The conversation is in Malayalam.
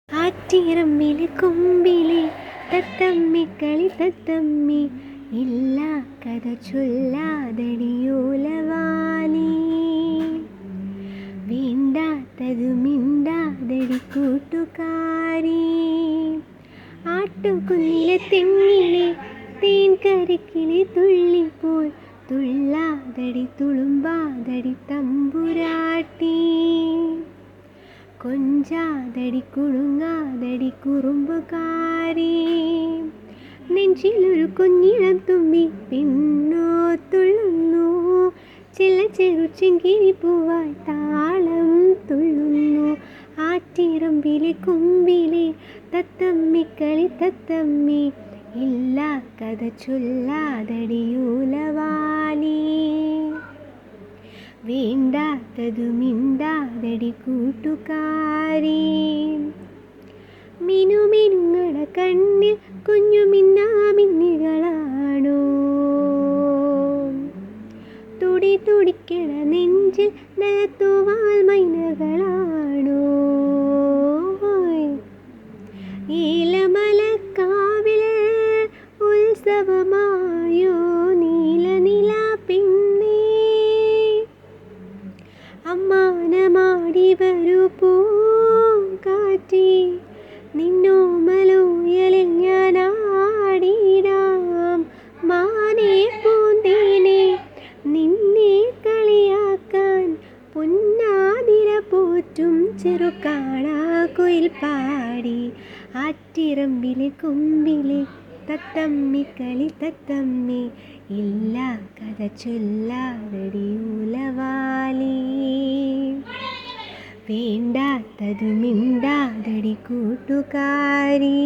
ആറ്റിറമ്പിലെ കൊമ്പിലെ തത്തമ്മി കളി തത്തമ്മി ഇല്ല കഥ ചൊല്ലാതടിയോലവാലി വേണ്ടാത്തതു മിണ്ടാതടി കൂട്ടുകാരി ആട്ടുകുന്നിലെ തെങ്ങിലെ തേൻ കരക്കിലെ തുള്ളിപ്പോൾ തുള്ളാതടി തുളുമ്പാതടി തമ്പുരാട്ടി കൊഞ്ചാതടി കുണുങ്ങാതടി കുറുമ്പുകാരി നെഞ്ചിലൊരു കുഞ്ഞിളം തുമ്പി പിന്നോ തുള്ളുന്നു ചില ചെറുചെങ്കിരി പൂവായി താളം തുള്ളുന്നു ആറ്റിറമ്പിലെ കൊമ്പിലെ തത്തമ്മി കളി തത്തമ്മി ഇല്ല കഥ ചൊല്ലാതടിയൂലവാലി വേണ്ടാത്തതു മിണ്ടാതടി കൂട്ടുകാരി മിനുമിനുങ്ങട കണ്ണിൽ കുഞ്ഞു മിന്നാമിന്നികളാണോ തുടി തുടിക്കണ നെഞ്ചിൽ നിലത്തുവാൽ മൈനകളാണോ ഏലമലക്കാവിൽ ഉത്സവമായോ നീല പെണ്ണേ അമ്മാനമാടി വരൂ പൂങ്കാറ്റി നിന്നോമലൂയലിൽ ഞാനാടിടാം മാനേ പൂന്തേനെ നിന്നെ കളിയാക്കാൻ പൊന്നാതിര പോറ്റും ചെറുകാളാകുയിൽ പാടി ആറ്റിറമ്പിലെ കൊമ്പിലെ തത്തമ്മി കളി തത്തമ്മി ഇല്ല കഥ ചൊല്ലാതടിയൂലവാലി വേണ്ടാത്തതു മിണ്ടാതടി കൂട്ടുകാരി.